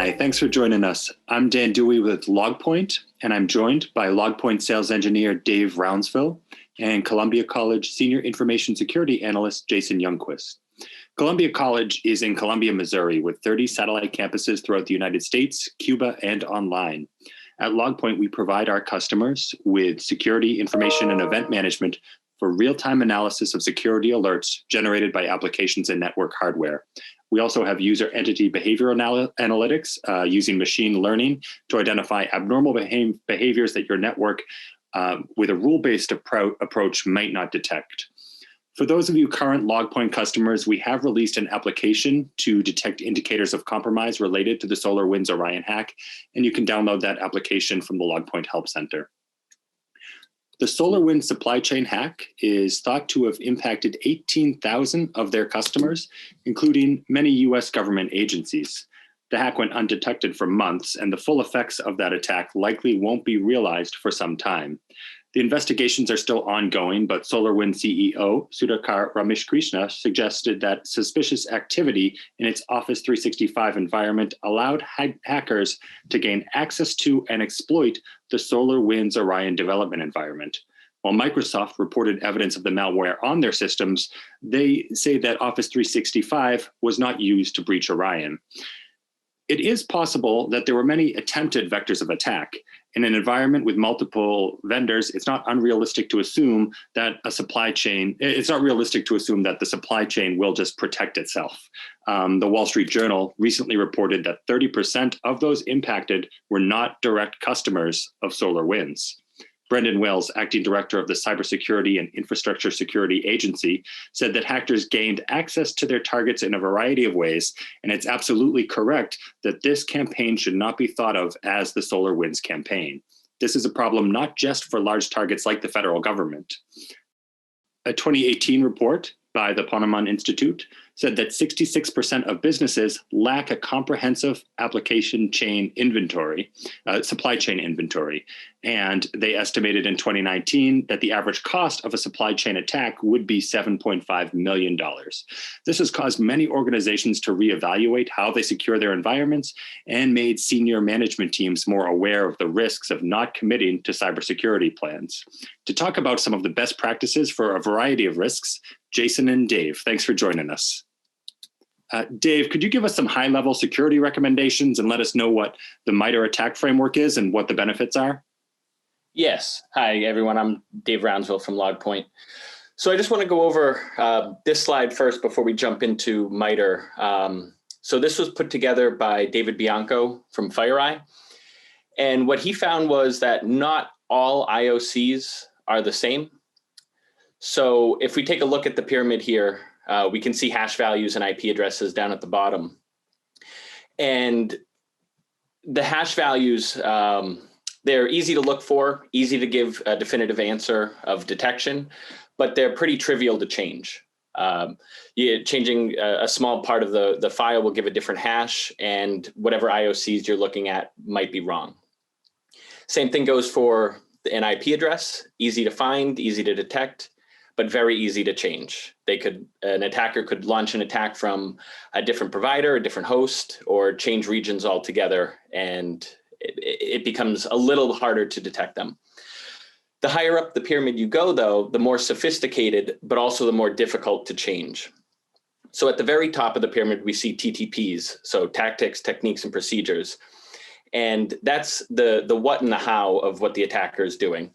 Hi, thanks for joining us. I'm Dan Dewey with Logpoint, and I'm joined by Logpoint sales engineer Dave Rounseville and Columbia College senior information security analyst Jason Youngquist. Columbia College is in Columbia, Missouri, with 30 satellite campuses throughout the United States, Cuba, and online. At Logpoint, we provide our customers with security, information, and event management for real-time analysis of security alerts generated by applications and network hardware. We also have user entity behavior analytics using machine learning to identify abnormal behaviors that your network with a rule-based approach might not detect. For those of you current Logpoint customers, we have released an application to detect indicators of compromise related to the Solarwinds Orion hack, and you can download that application from the Logpoint Help Center. The Solarwinds supply chain hack is thought to have impacted 18,000 of their customers, including many US government agencies. The hack went undetected for months, and the full effects of that attack likely won't be realized for some time. The investigations are still ongoing, but SolarWinds CEO Sudhakar Rameshkrishna suggested that suspicious activity in its Office 365 environment allowed hackers to gain access to and exploit the SolarWinds Orion development environment. While Microsoft reported evidence of the malware on their systems, they say that Office 365 was not used to breach Orion. It is possible that there were many attempted vectors of attack. In an environment with multiple vendors, it's not unrealistic to assume that the supply chain will just protect itself. The Wall Street Journal recently reported that 30% of those impacted were not direct customers of SolarWinds. Brendan Wells, acting director of the Cybersecurity and Infrastructure Security Agency, said that hackers gained access to their targets in a variety of ways, and it's absolutely correct that this campaign should not be thought of as the SolarWinds campaign. This is a problem not just for large targets like the federal government. A 2018 report by the Ponemon Institute said that 66% of businesses lack a comprehensive application chain inventory, supply chain inventory. And they estimated in 2019 that the average cost of a supply chain attack would be $7.5 million. This has caused many organizations to reevaluate how they secure their environments and made senior management teams more aware of the risks of not committing to cybersecurity plans. To talk about some of the best practices for a variety of risks, Jason and Dave, thanks for joining us. Dave, could you give us some high-level security recommendations and let us know what the MITRE ATT&CK framework is and what the benefits are? Yes. Hi, everyone. I'm Dave Rounseville from Logpoint. So I just want to go over this slide first before we jump into MITRE. So this was put together by David Bianco from FireEye. And what he found was that not all IOCs are the same. So if we take a look at the pyramid here, we can see hash values and IP addresses down at the bottom. And the hash values, they're easy to look for, easy to give a definitive answer of detection, but they're pretty trivial to change. Changing a small part of the file will give a different hash, and whatever IOCs you're looking at might be wrong. Same thing goes for an IP address, easy to find, easy to detect, but very easy to change. An attacker could launch an attack from a different provider, a different host, or change regions altogether, and it becomes a little harder to detect them. The higher up the pyramid you go, though, the more sophisticated, but also the more difficult to change. So at the very top of the pyramid, we see TTPs, so tactics, techniques, and procedures. And that's the what and the how of what the attacker is doing.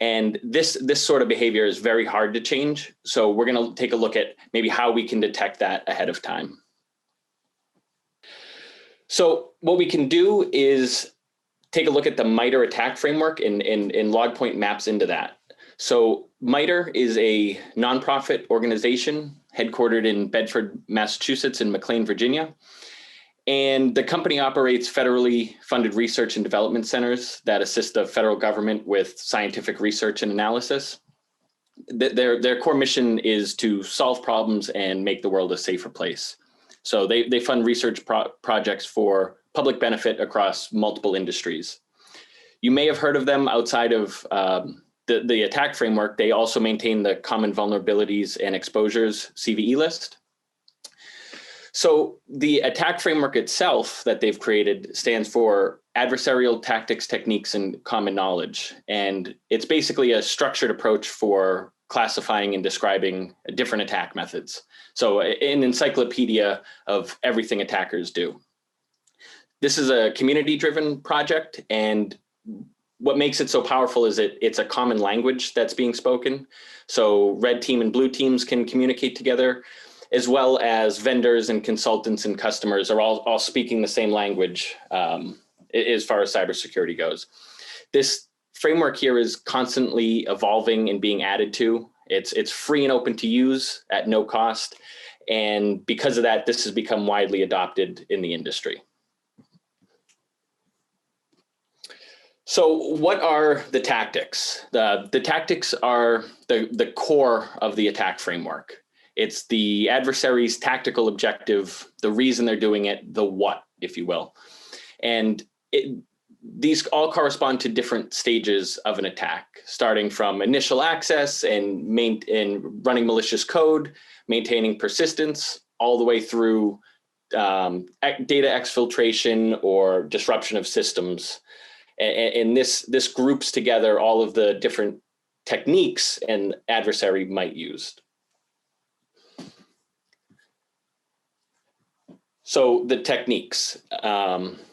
And this sort of behavior is very hard to change. So we're going to take a look at maybe how we can detect that ahead of time. So what we can do is take a look at the MITRE ATT&CK framework, and Logpoint maps into that. So MITRE is a nonprofit organization headquartered in Bedford, Massachusetts, and McLean, Virginia. And the company operates federally funded research and development centers that assist the federal government with scientific research and analysis. Their core mission is to solve problems and make the world a safer place. So they fund research projects for public benefit across multiple industries. You may have heard of them outside of the attack framework. They also maintain the Common Vulnerabilities and Exposures CVE list. So the attack framework itself that they've created stands for Adversarial Tactics, Techniques, and Common Knowledge. And it's basically a structured approach for classifying and describing different attack methods. So an encyclopedia of everything attackers do. This is a community-driven project, and what makes it so powerful is it's a common language that's being spoken. So red team and blue teams can communicate together, as well as vendors and consultants and customers are all speaking the same language as far as cybersecurity goes. This framework here is constantly evolving and being added to. It's free and open to use at no cost. And because of that, this has become widely adopted in the industry. So what are the tactics? The tactics are the core of the attack framework. It's the adversary's tactical objective, the reason they're doing it, the what, if you will. And these all correspond to different stages of an attack, starting from initial access and running malicious code, maintaining persistence, all the way through data exfiltration or disruption of systems. And this groups together all of the different techniques an adversary might use. So the techniques,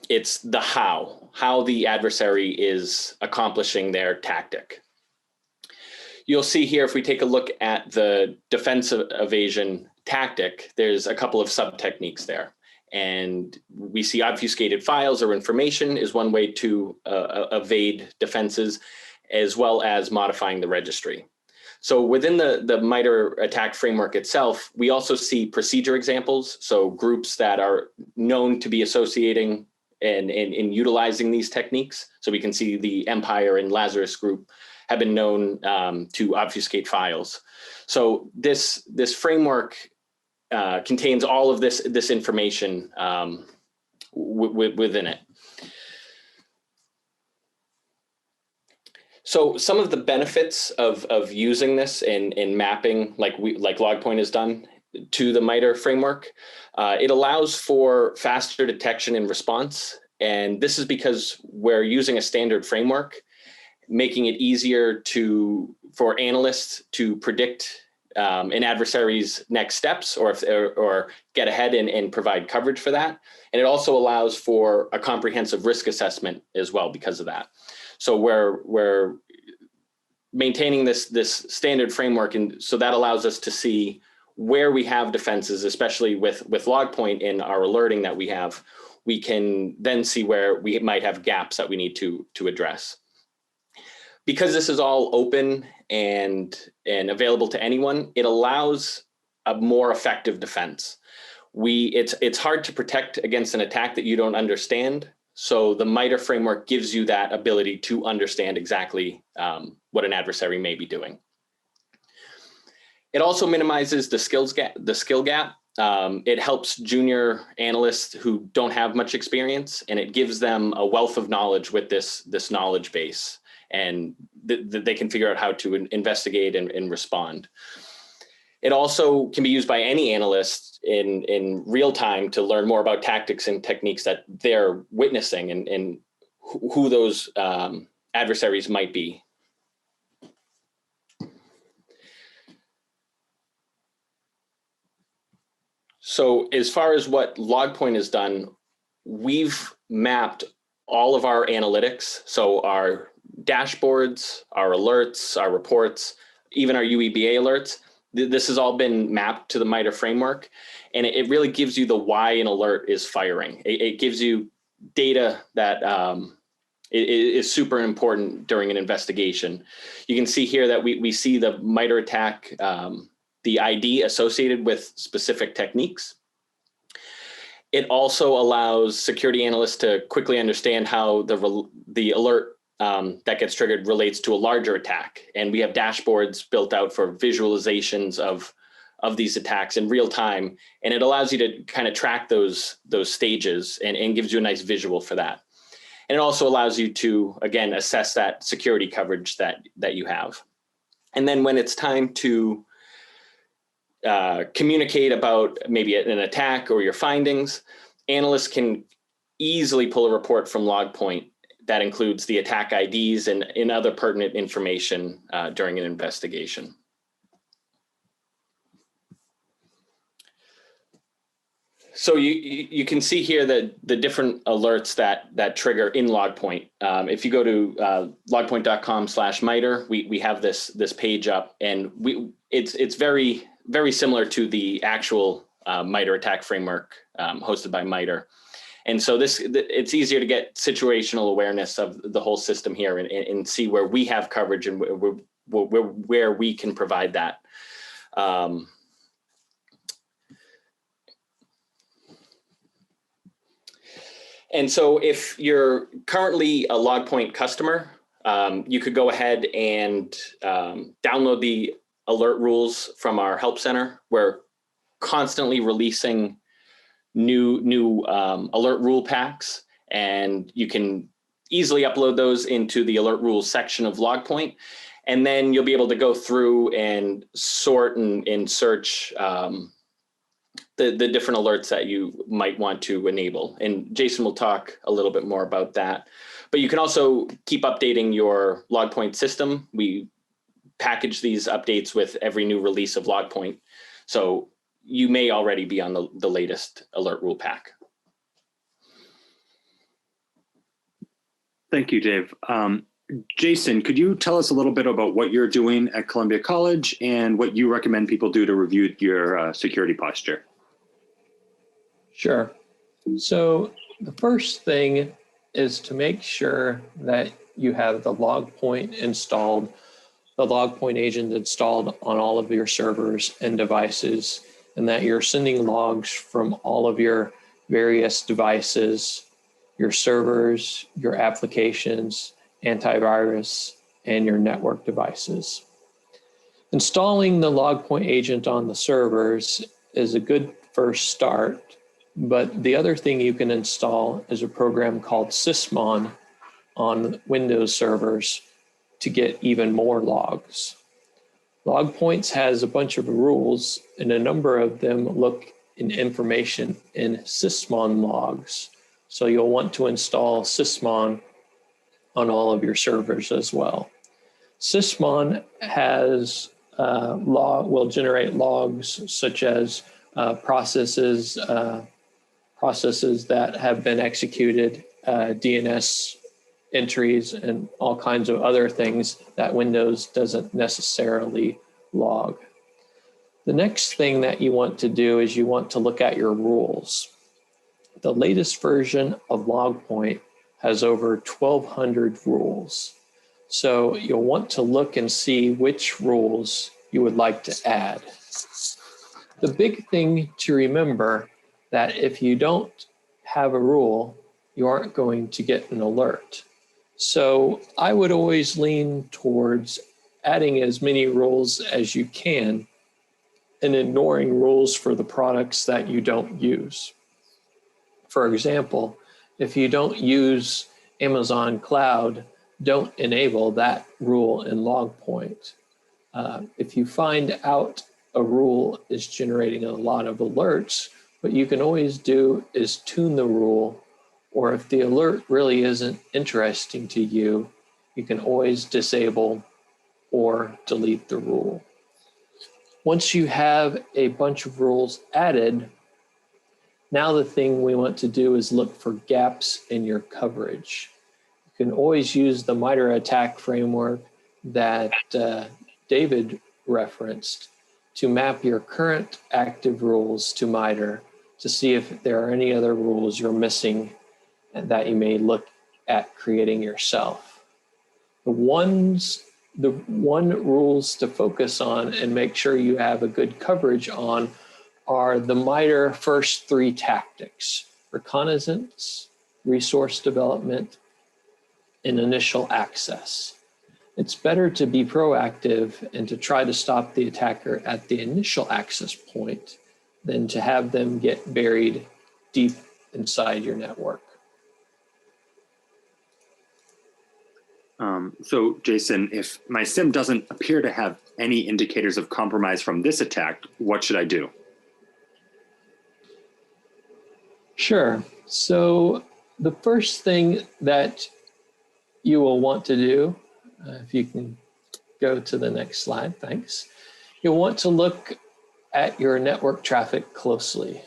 it's the how the adversary is accomplishing their tactic. You'll see here, if we take a look at the defensive evasion tactic, there's a couple of sub-techniques there. And we see obfuscated files or information is one way to evade defenses, as well as modifying the registry. So within the MITRE attack framework itself, we also see procedure examples. So groups that are known to be associating and utilizing these techniques. So we can see the Empire and Lazarus group have been known to obfuscate files. So this framework contains all of this information within it. So some of the benefits of using this and mapping, like Logpoint has done, to the MITRE framework, it allows for faster detection and response. And this is because we're using a standard framework, making it easier for analysts to predict an adversary's next steps or get ahead and provide coverage for that. And it also allows for a comprehensive risk assessment as well because of that. So we're maintaining this standard framework, and so that allows us to see where we have defenses, especially with Logpoint in our alerting that we have. We can then see where we might have gaps that we need to address. Because this is all open and available to anyone, it allows a more effective defense. It's hard to protect against an attack that you don't understand. So the MITRE framework gives you that ability to understand exactly what an adversary may be doing. It also minimizes the skill gap. It helps junior analysts who don't have much experience, and it gives them a wealth of knowledge with this knowledge base, and they can figure out how to investigate and respond. It also can be used by any analyst in real time to learn more about tactics and techniques that they're witnessing and who those adversaries might be. So as far as what Logpoint has done, we've mapped all of our analytics. So our dashboards, our alerts, our reports, even our UEBA alerts. This has all been mapped to the MITRE framework, and it really gives you the why an alert is firing. It gives you data that is super important during an investigation. You can see here that we see the MITRE attack, the ID associated with specific techniques. It also allows security analysts to quickly understand how the alert that gets triggered relates to a larger attack. And we have dashboards built out for visualizations of these attacks in real time. And it allows you to kind of track those stages and gives you a nice visual for that. And it also allows you to, again, assess that security coverage that you have. And then when it's time to communicate about maybe an attack or your findings, analysts can easily pull a report from Logpoint that includes the attack IDs and other pertinent information during an investigation. So you can see here that the different alerts that trigger in Logpoint. If you go to logpoint.com/MITRE, we have this page up, and it's very similar to the actual MITRE attack framework hosted by MITRE. And so it's easier to get situational awareness of the whole system here and see where we have coverage and where we can provide that. And so if you're currently a Logpoint customer, you could go ahead and download the alert rules from our help center. We're constantly releasing new alert rule packs, and you can easily upload those into the alert rules section of Logpoint. And then you'll be able to go through and sort and search the different alerts that you might want to enable. And Jason will talk a little bit more about that. But you can also keep updating your Logpoint system. We package these updates with every new release of Logpoint. So you may already be on the latest alert rule pack. Thank you, Dave. Jason, could you tell us a little bit about what you're doing at Columbia College and what you recommend people do to review your security posture? Sure. So the first thing is to make sure that you have the Logpoint installed, the Logpoint agent installed on all of your servers and devices, and that you're sending logs from all of your various devices, your servers, your applications, antivirus, and your network devices. Installing the Logpoint agent on the servers is a good first start, but the other thing you can install is a program called Sysmon on Windows servers to get even more logs. Logpoints has a bunch of rules, and a number of them look in information in Sysmon logs. So you'll want to install Sysmon on all of your servers as well. Sysmon has will generate logs such as processes that have been executed, DNS entries, and all kinds of other things that Windows doesn't necessarily log. The next thing that you want to do is you want to look at your rules. The latest version of Logpoint has over 1,200 rules. So you'll want to look and see which rules you would like to add. The big thing to remember that if you don't have a rule, you aren't going to get an alert. So I would always lean towards adding as many rules as you can and ignoring rules for the products that you don't use. For example, if you don't use Amazon Cloud, don't enable that rule in Logpoint. If you find out a rule is generating a lot of alerts, what you can always do is tune the rule, or if the alert really isn't interesting to you, you can always disable or delete the rule. Once you have a bunch of rules added, now the thing we want to do is look for gaps in your coverage. You can always use the MITRE ATT&CK framework that David referenced to map your current active rules to MITRE to see if there are any other rules you're missing and that you may look at creating yourself. The one rules to focus on and make sure you have a good coverage on are the MITRE first three tactics: reconnaissance, resource development, and initial access. It's better to be proactive and to try to stop the attacker at the initial access point than to have them get buried deep inside your network. So Jason, if my SIM doesn't appear to have any indicators of compromise from this attack, what should I do? Sure. So the first thing that you will want to do, if you can go to the next slide, thanks. You'll want to look at your network traffic closely.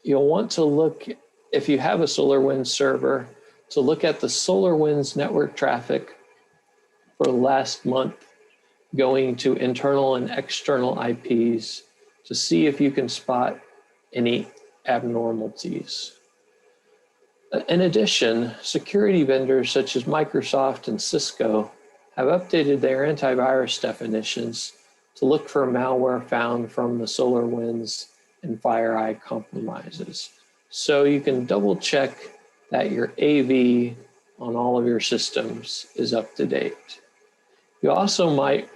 You'll want to look, if you have a SolarWinds server, to look at the SolarWinds network traffic for last month, going to internal and external IPs to see if you can spot any abnormalities. In addition, security vendors such as Microsoft and Cisco have updated their antivirus definitions to look for malware found from the SolarWinds and FireEye compromises. So you can double check that your AV on all of your systems is up to date. You also might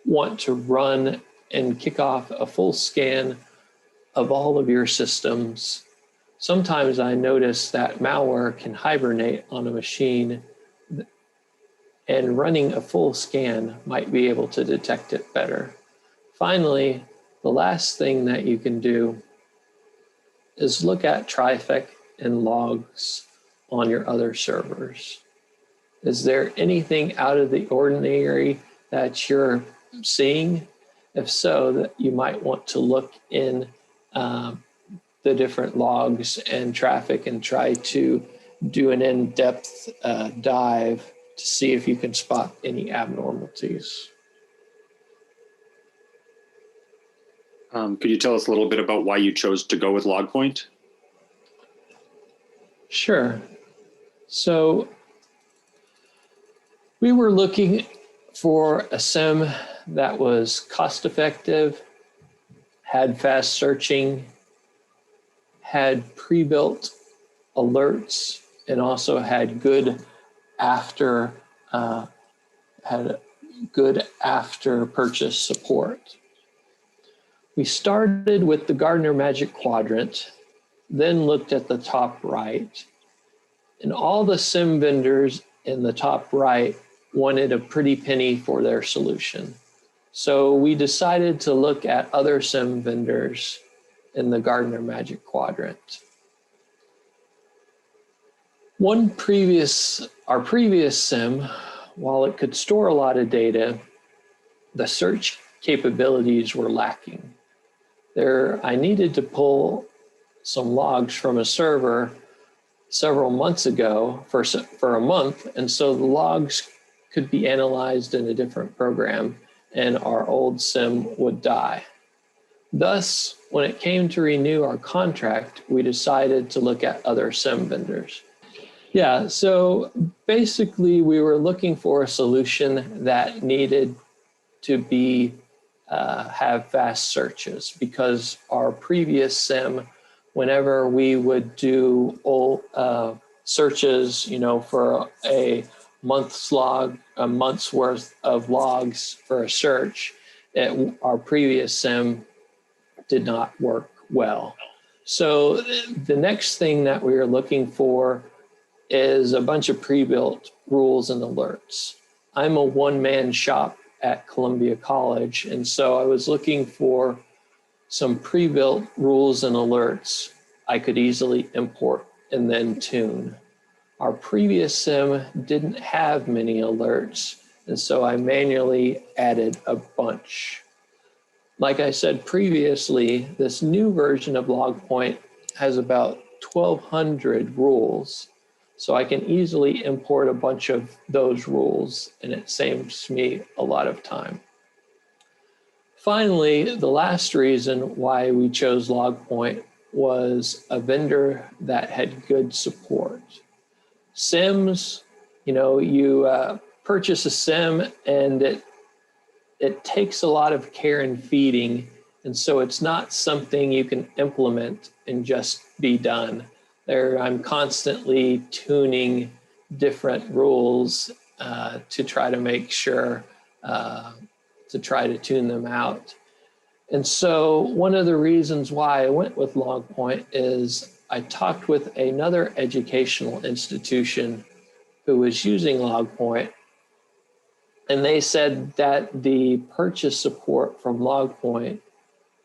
want to run and kick off a full scan of all of your systems. Sometimes I notice that malware can hibernate on a machine, and running a full scan might be able to detect it better. Finally, the last thing that you can do is look at traffic and logs on your other servers. Is there anything out of the ordinary that you're seeing? If so, that you might want to look in the different logs and traffic and try to do an in-depth dive to see if you can spot any abnormalities. Could you tell us a little bit about why you chose to go with Logpoint? Sure. So we were looking for a SIM that was cost-effective, had fast searching, had pre-built alerts, and also had good after purchase support. We started with the Gartner Magic Quadrant, then looked at the top right, and all the SIM vendors in the top right wanted a pretty penny for their solution. So we decided to look at other SIM vendors in the Gartner Magic Quadrant. Our previous SIM, while it could store a lot of data, the search capabilities were lacking. I needed to pull some logs from a server several months ago for a month, and so the logs could be analyzed in a different program, and our old SIM would die. Thus, when it came to renew our contract, we decided to look at other SIM vendors. Yeah, so basically we were looking for a solution that needed to have fast searches, because our previous SIM, whenever we would do searches, for a month's worth of logs for a search, our previous SIM did not work well. So the next thing that we were looking for is a bunch of pre-built rules and alerts. I'm a one-man shop at Columbia College, and so I was looking for some pre-built rules and alerts I could easily import and then tune. Our previous SIM didn't have many alerts, and so I manually added a bunch. Like I said previously, this new version of Logpoint has about 1,200 rules, so I can easily import a bunch of those rules, and it saves me a lot of time. Finally, the last reason why we chose Logpoint was a vendor that had good support. SIMs, you purchase a SIM and it takes a lot of care and feeding, and so it's not something you can implement and just be done. I'm constantly tuning different rules to try to make sure to try to tune them out. And so one of the reasons why I went with Logpoint is I talked with another educational institution who was using Logpoint, and they said that the purchase support from Logpoint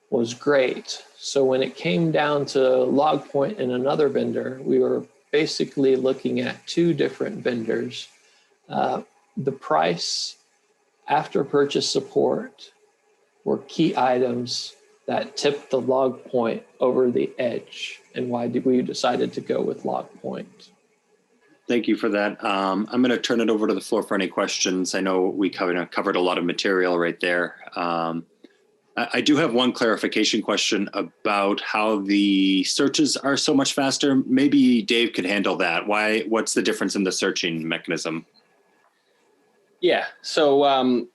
was great. So when it came down to Logpoint and another vendor, we were basically looking at two different vendors. The price after purchase support were key items that tipped the Logpoint over the edge, and why we decided to go with Logpoint. Thank you for that. I'm going to turn it over to the floor for any questions. I know we covered a lot of material right there. I do have one clarification question about how the searches are so much faster. Maybe Dave could handle that. What's the difference in the searching mechanism? Yeah, so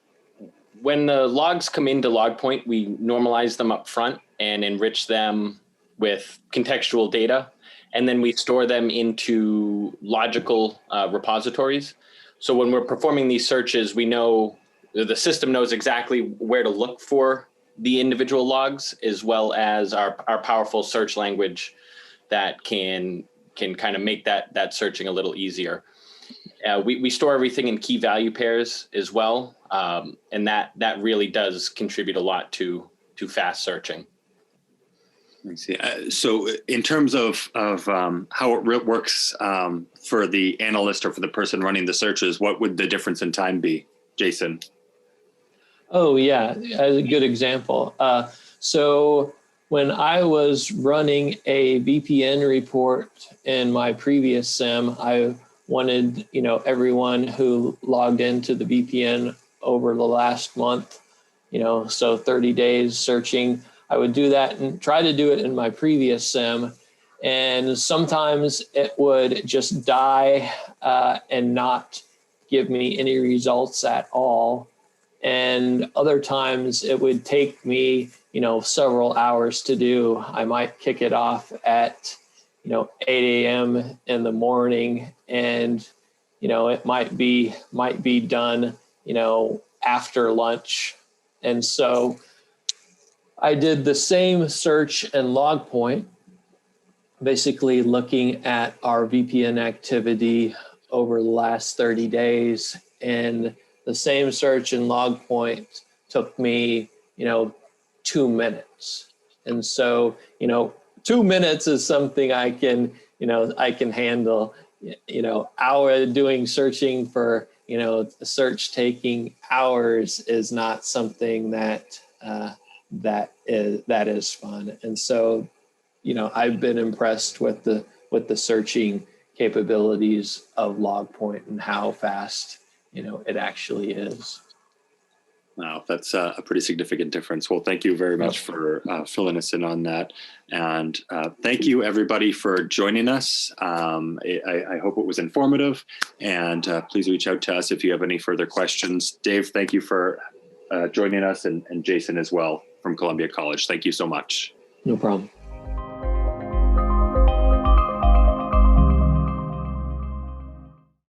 when the logs come into Logpoint, we normalize them up front and enrich them with contextual data. And then we store them into logical repositories. So when we're performing these searches, we know the system knows exactly where to look for the individual logs, as well as our powerful search language that can kind of make that searching a little easier. We store everything in key value pairs as well, and that really does contribute a lot to fast searching. I see. So in terms of how it works for the analyst or for the person running the searches, what would the difference in time be, Jason? Oh, yeah, a good example. So when I was running a VPN report in my previous SIM, I wanted, everyone who logged into the VPN over the last month, so 30 days searching. I would do that and try to do it in my previous SIM. And sometimes it would just die and not give me any results at all. And other times it would take me, several hours to do. I might kick it off at, 8 a.m. in the morning, and, it might be done, after lunch. And so I did the same search in Logpoint, basically looking at our VPN activity over the last 30 days. And the same search in Logpoint took me, 2 minutes. And so, 2 minutes is something I can handle. Doing searching for, a search taking hours is not something that is fun. And so, I've been impressed with the searching capabilities of Logpoint and how fast, it actually is. Wow, that's a pretty significant difference. Well, thank you very much for filling us in on that. And thank you, everybody, for joining us. I hope it was informative. And please reach out to us if you have any further questions. Dave, thank you for joining us, and Jason as well from Columbia College. Thank you so much. No problem.